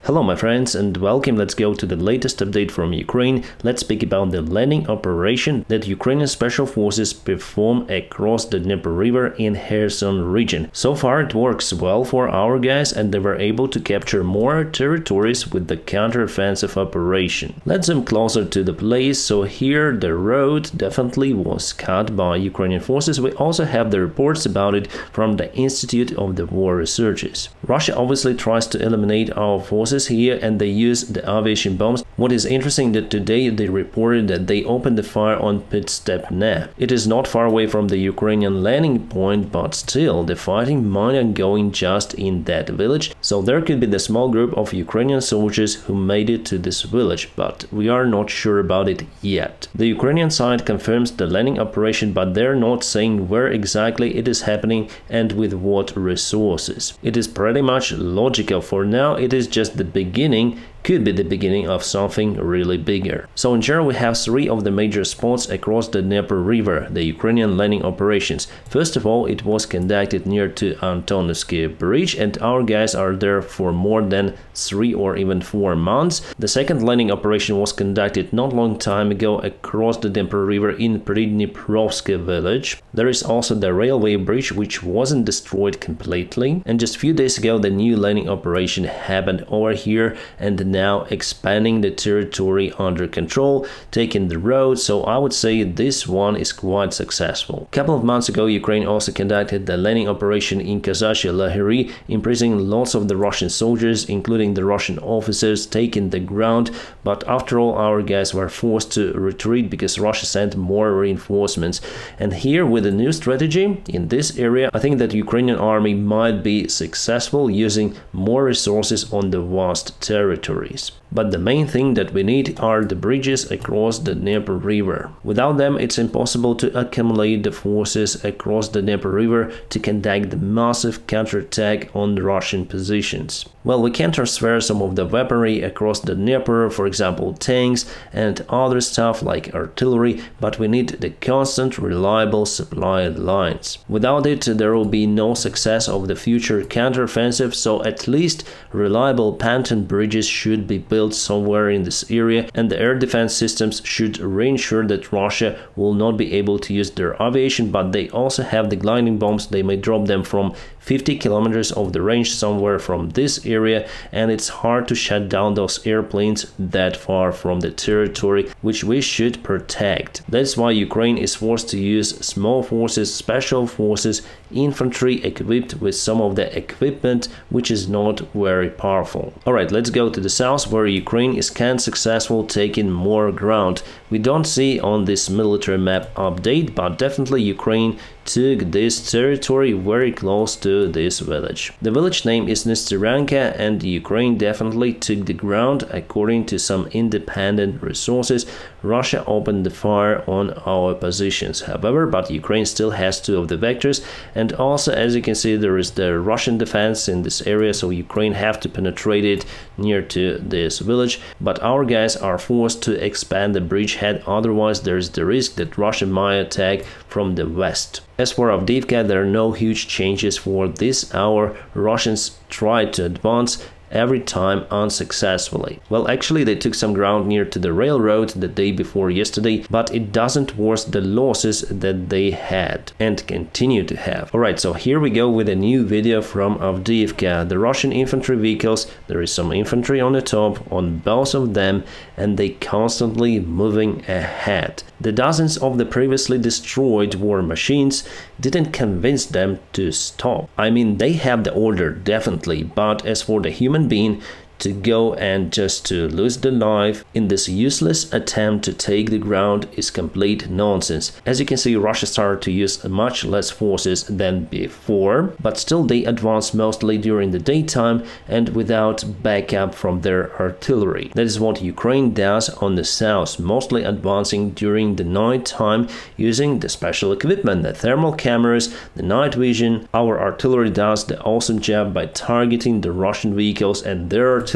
Hello my friends and welcome. Let's go to the latest update from Ukraine. Let's speak about the landing operation that Ukrainian special forces perform across the Dnieper River in Kherson region. So far it works well for our guys and they were able to capture more territories with the counter-offensive operation. Let's zoom closer to the place. So here the road definitely was cut by Ukrainian forces. We also have the reports about it from the Institute of the War Researches. Russia obviously tries to eliminate our forces here and they use the aviation bombs. What is interesting that today they reported that they opened the fire on Pitstepne. It is not far away from the Ukrainian landing point, but still the fighting might be going just in that village. So there could be the small group of Ukrainian soldiers who made it to this village, but we are not sure about it yet. The Ukrainian side confirms the landing operation, but they're not saying where exactly it is happening and with what resources. It is pretty much logical. For now it is just the beginning, could be the beginning of something really bigger. So in general we have three of the major spots across the Dnieper River, the Ukrainian landing operations. First of all, it was conducted near to Antonovsky Bridge and our guys are there for more than 3 or even 4 months. The second landing operation was conducted not long time ago across the Dnieper River in Pridniprovsk village. There is also the railway bridge which wasn't destroyed completely, and just a few days ago the new landing operation happened over here and now expanding the territory under control, taking the road. So I would say this one is quite successful. A couple of months ago Ukraine also conducted the landing operation in Kazachia Lahiri, imprisoning lots of the Russian soldiers including the Russian officers, taking the ground, but after all our guys were forced to retreat because Russia sent more reinforcements. And here with the new strategy in this area, I think that Ukrainian army might be successful using more resources on the vast territory. But the main thing that we need are the bridges across the Dnieper River. Without them, it's impossible to accumulate the forces across the Dnieper River to conduct the massive counterattack on the Russian positions. Well, we can transfer some of the weaponry across the Dnieper, for example tanks and other stuff like artillery, but we need the constant, reliable supply lines. Without it, there will be no success of the future counteroffensive, so at least reliable pontoon bridges should be built somewhere in this area, and the air defense systems should ensure that Russia will not be able to use their aviation, but they also have the gliding bombs. They may drop them from 50 kilometers of the range somewhere from this area, and it's hard to shut down those airplanes that far from the territory which we should protect. That's why Ukraine is forced to use small forces, special forces, infantry equipped with some of the equipment which is not very powerful. Alright, let's go to the south where Ukraine is kind of successful taking more ground. We don't see on this military map update, but definitely Ukraine took this territory very close to this village. The village name is Nesteranka and Ukraine definitely took the ground. According to some independent resources, Russia opened the fire on our positions, however, but Ukraine still has 2 of the vectors, and also as you can see there is the Russian defense in this area, so Ukraine have to penetrate it near to this village, but our guys are forced to expand the bridgehead, otherwise there is the risk that Russia might attack from the west. As for Avdiivka, there are no huge changes for this hour. Russians tried to advance every time unsuccessfully. Well, actually they took some ground near to the railroad the day before yesterday, but it doesn't worsen the losses that they had and continue to have. Alright, so here we go with a new video from Avdiivka. The Russian infantry vehicles, there is some infantry on the top on both of them and they constantly moving ahead. The dozens of the previously destroyed war machines didn't convince them to stop. I mean, they have the order definitely, but as for the human being to go and just to lose the life in this useless attempt to take the ground is complete nonsense. As you can see, Russia started to use much less forces than before, but still they advanced mostly during the daytime and without backup from their artillery. That is what Ukraine does on the south, mostly advancing during the night time using the special equipment, the thermal cameras, the night vision. Our artillery does the awesome job by targeting the Russian vehicles and their artillery,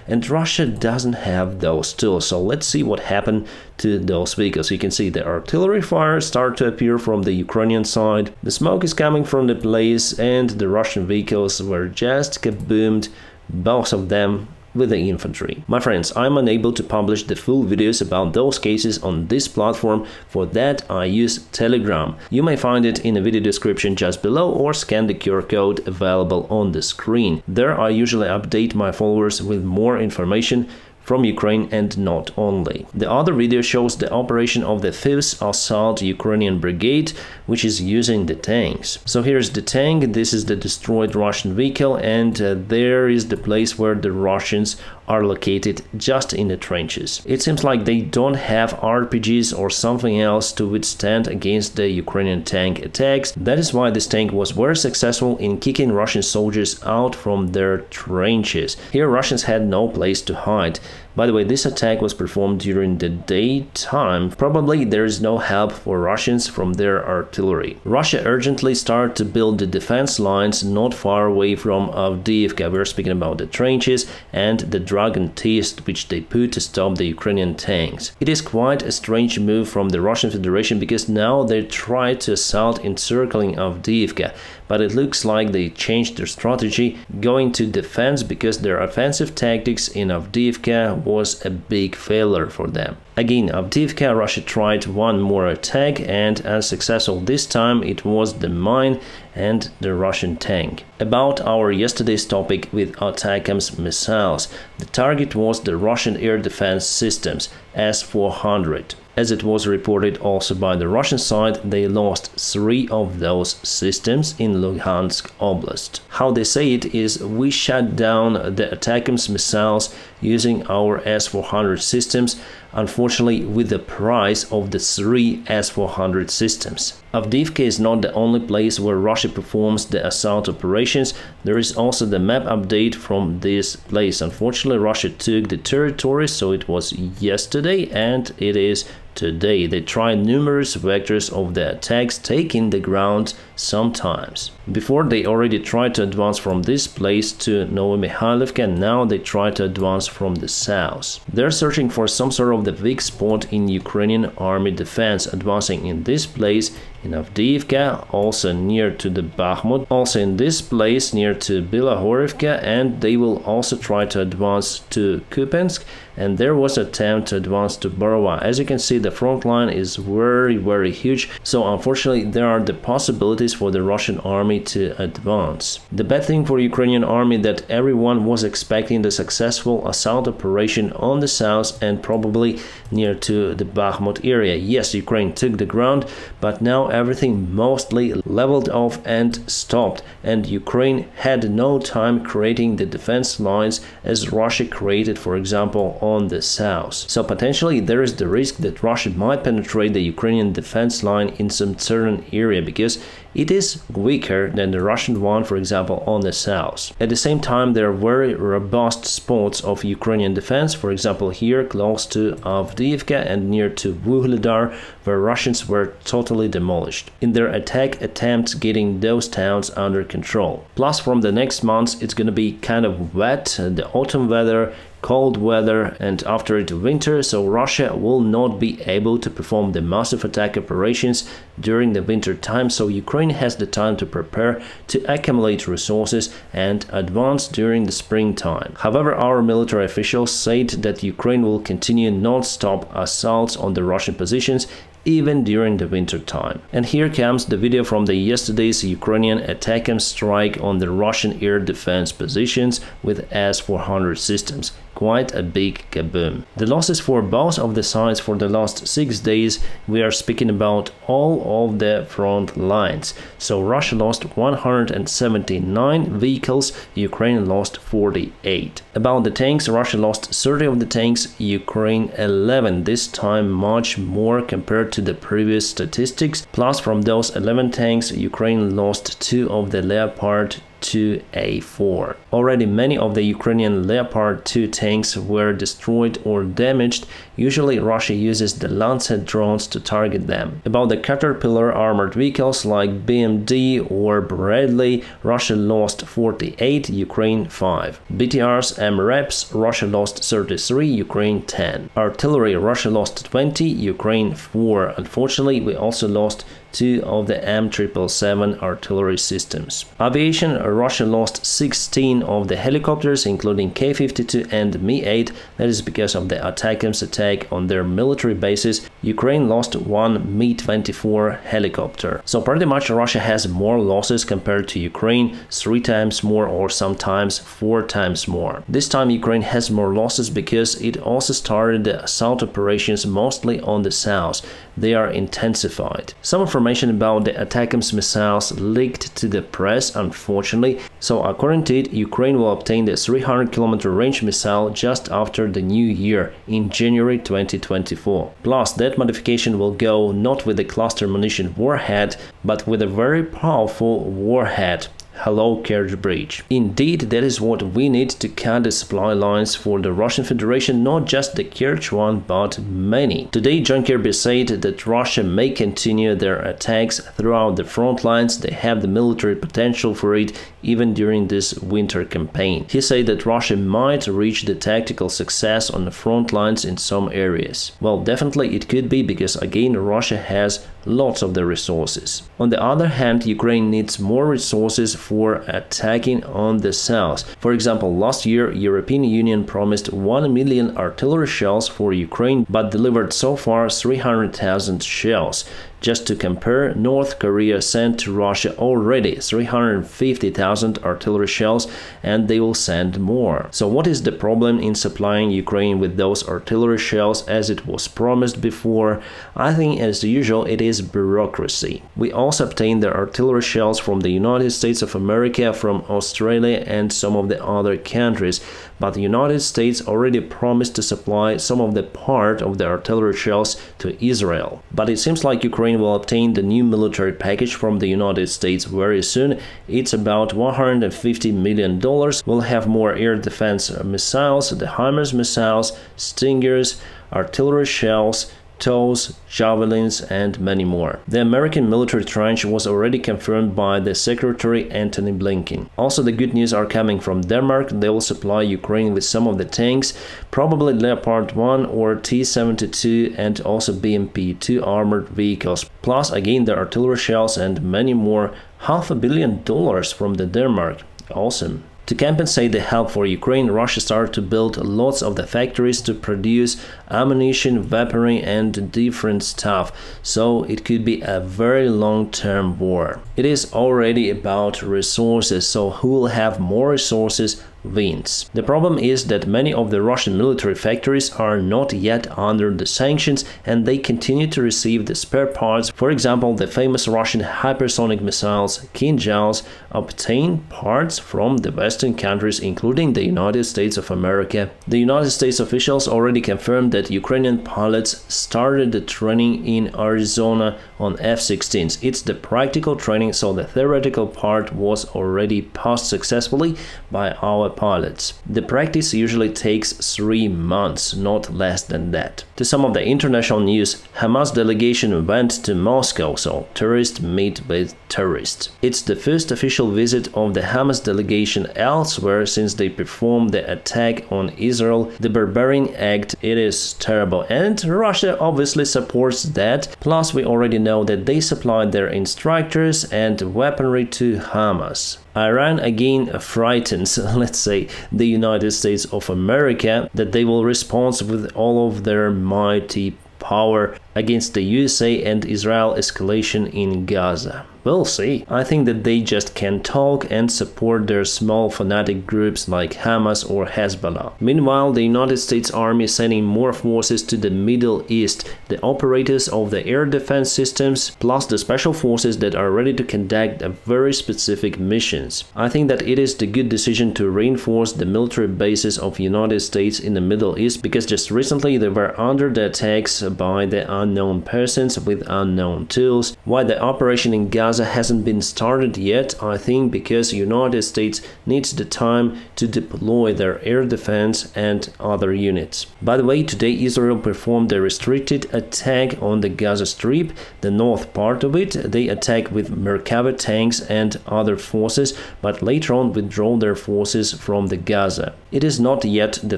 and Russia doesn't have those tools. So let's see what happened to those vehicles. You can see the artillery fire start to appear from the Ukrainian side. The smoke is coming from the place and the Russian vehicles were just kaboomed, both of them with the infantry. My friends, I'm unable to publish the full videos about those cases on this platform. For that, I use Telegram. You may find it in the video description just below or scan the QR code available on the screen. There I usually update my followers with more information from Ukraine and not only. The other video shows the operation of the 5th Assault Ukrainian Brigade, which is using the tanks. So here's the tank, this is the destroyed Russian vehicle, and there is the place where the Russians are located, just in the trenches. It seems like they don't have RPGs or something else to withstand against the Ukrainian tank attacks. That is why this tank was very successful in kicking Russian soldiers out from their trenches. Here Russians had no place to hide. By the way, this attack was performed during the daytime. Probably there is no help for Russians from their artillery. Russia urgently started to build the defense lines not far away from Avdiivka. We're speaking about the trenches and the dragon teeth which they put to stop the Ukrainian tanks. It is quite a strange move from the Russian Federation because now they try to assault encircling Avdiivka, but it looks like they changed their strategy, going to defense because their offensive tactics in Avdiivka was a big failure for them. Again, Avdiivka, Russia tried one more attack, and unsuccessful this time. It was the mine and the Russian tank. About our yesterday's topic with ATACMS missiles, the target was the Russian air defense systems, S-400. As it was reported also by the Russian side, they lost 3 of those systems in Luhansk Oblast. How they say it is, we shut down the ATACMS missiles using our S-400 systems, unfortunately with the price of the 3 S-400 systems. Avdiivka is not the only place where Russia performs the assault operations. There is also the map update from this place. Unfortunately, Russia took the territory, so it was yesterday and it is today. They tried numerous vectors of the attacks, taking the ground sometimes. Before they already tried to advance from this place to Novomikhailivka, now they try to advance from the south. They're searching for some sort of the weak spot in Ukrainian army defense, advancing in this place in Avdiivka, also near to the Bakhmut, also in this place near to Bilahorivka, and they will also try to advance to Kupiansk, and there was an attempt to advance to Borova. As you can see, the front line is very huge, so unfortunately there are the possibilities for the Russian army to advance. The bad thing for Ukrainian army that everyone was expecting the successful assault operation on the south and probably near to the Bakhmut area. Yes, Ukraine took the ground, but now everything mostly leveled off and stopped, and Ukraine had no time creating the defense lines as Russia created, for example, on the south. So potentially there is the risk that Russia might penetrate the Ukrainian defense line in some certain area because it is weaker than the Russian one, for example, on the south. At the same time, there are very robust spots of Ukrainian defense, for example, here close to Avdiivka and near to Vuhledar, where Russians were totally demolished in their attack attempts getting those towns under control. Plus, from the next months, it's gonna be kind of wet, the autumn weather, cold weather, and after it winter, so Russia will not be able to perform the massive attack operations during the winter time, so Ukraine has the time to prepare to accumulate resources and advance during the springtime. However, our military officials said that Ukraine will continue non-stop assaults on the Russian positions even during the winter time. And here comes the video from the yesterday's Ukrainian ATACMS strike on the Russian air defense positions with S-400 systems. Quite a big kaboom. The losses for both of the sides for the last 6 days, we are speaking about all of the front lines. So Russia lost 179 vehicles, Ukraine lost 48. About the tanks, Russia lost 30 of the tanks, Ukraine 11, this time much more compared to the previous statistics. Plus, from those 11 tanks, Ukraine lost 2 of the Leopard 2A4. Already many of the Ukrainian Leopard 2 tanks were destroyed or damaged. Usually Russia uses the Lancet drones to target them. About the Caterpillar armored vehicles like BMD or Bradley, Russia lost 48, Ukraine 5. BTRs, MREPs, Russia lost 33, Ukraine 10. Artillery, Russia lost 20, Ukraine 4. Unfortunately, we also lost 2 of the M777 artillery systems. Aviation, Russia lost 16 of the helicopters, including K-52 and Mi-8. That is because of the ATACMS attack on their military bases. Ukraine lost 1 Mi-24 helicopter. So pretty much Russia has more losses compared to Ukraine, 3 times more or sometimes 4 times more. This time Ukraine has more losses because it also started the assault operations mostly on the south. They are intensified. Some information about the ATACMS missiles leaked to the press, unfortunately. So according to it, Ukraine will obtain the 300-kilometer range missile just after the new year in January 2024. Plus, that modification will go not with the cluster munition warhead, but with a very powerful warhead. Hello, Kerch Bridge. Indeed, that is what we need to cut the supply lines for the Russian Federation, not just the Kerch one, but many. Today, John Kirby said that Russia may continue their attacks throughout the front lines. They have the military potential for it even during this winter campaign. He said that Russia might reach the tactical success on the front lines in some areas. Well, definitely it could be, because again, Russia has lots of the resources. On the other hand, Ukraine needs more resources for attacking on the south. For example, last year, European Union promised 1 million artillery shells for Ukraine, but delivered so far 300,000 shells. Just to compare, North Korea sent to Russia already 350,000 artillery shells, and they will send more. So what is the problem in supplying Ukraine with those artillery shells as it was promised before? I think as usual it is bureaucracy. We also obtained the artillery shells from the United States of America, from Australia and some of the other countries, but the United States already promised to supply some of the part of the artillery shells to Israel. But it seems like Ukraine will obtain the new military package from the United States very soon. It's about $150 million. We'll have more air defense missiles, the HIMARS missiles, Stingers, artillery shells, TOWs, javelins, and many more. The American military tranche was already confirmed by the Secretary Antony Blinken. Also, the good news are coming from Denmark. They will supply Ukraine with some of the tanks, probably Leopard 1 or T-72, and also BMP-2 armored vehicles. Plus, again, the artillery shells and many more. $500 million from the Denmark. Awesome. To compensate the help for Ukraine, Russia started to build lots of the factories to produce ammunition, weaponry, and different stuff, so it could be a very long-term war. It is already about resources, so who will have more resources wins. The problem is that many of the Russian military factories are not yet under the sanctions, and they continue to receive the spare parts. For example, the famous Russian hypersonic missiles Kinzhals obtain parts from the Western countries, including the United States of America. The United States officials already confirmed that Ukrainian pilots started the training in Arizona on F-16s. It's the practical training, so the theoretical part was already passed successfully by our pilots. The practice usually takes 3 months, not less than that. To some of the international news, Hamas delegation went to Moscow, so tourists meet with tourists. It's the first official visit of the Hamas delegation elsewhere since they performed the attack on Israel, the barbarian act. It is terrible, and Russia obviously supports that. Plus, we already know that they supplied their instructors and weaponry to Hamas. Iran again frightens, let's say, the United States of America that they will respond with all of their mighty power against the USA and Israel escalation in Gaza. We'll see. I think that they just can talk and support their small fanatic groups like Hamas or Hezbollah. Meanwhile, the United States Army is sending more forces to the Middle East, the operators of the air defense systems, plus the special forces that are ready to conduct very specific missions. I think that it is the good decision to reinforce the military bases of the United States in the Middle East, because just recently they were under the attacks by the unknown persons with unknown tools. Why the operation in Gaza hasn't been started yet? I think because United States needs the time to deploy their air defense and other units. By the way, today Israel performed a restricted attack on the Gaza Strip, the north part of it. They attacked with Merkava tanks and other forces, but later on withdraw their forces from the Gaza. It is not yet the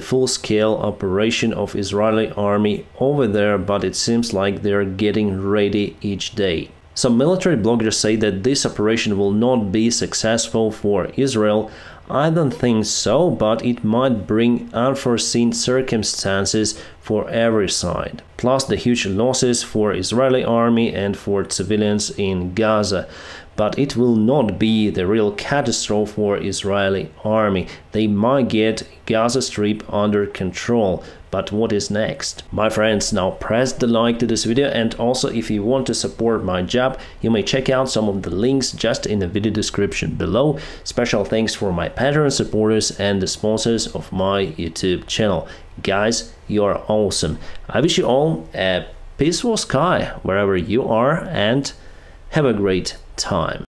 full-scale operation of Israeli army over there, but it seems like they are getting ready each day. Some military bloggers say that this operation will not be successful for Israel. I don't think so, but it might bring unforeseen circumstances for every side. Plus the huge losses for Israeli army and for civilians in Gaza. But it will not be the real catastrophe for Israeli army. They might get Gaza Strip under control. But what is next? My friends, now press the like to this video, and also if you want to support my job, you may check out some of the links just in the video description below. Special thanks for my Patreon supporters and the sponsors of my YouTube channel. Guys, you are awesome. I wish you all a peaceful sky wherever you are, and have a great time.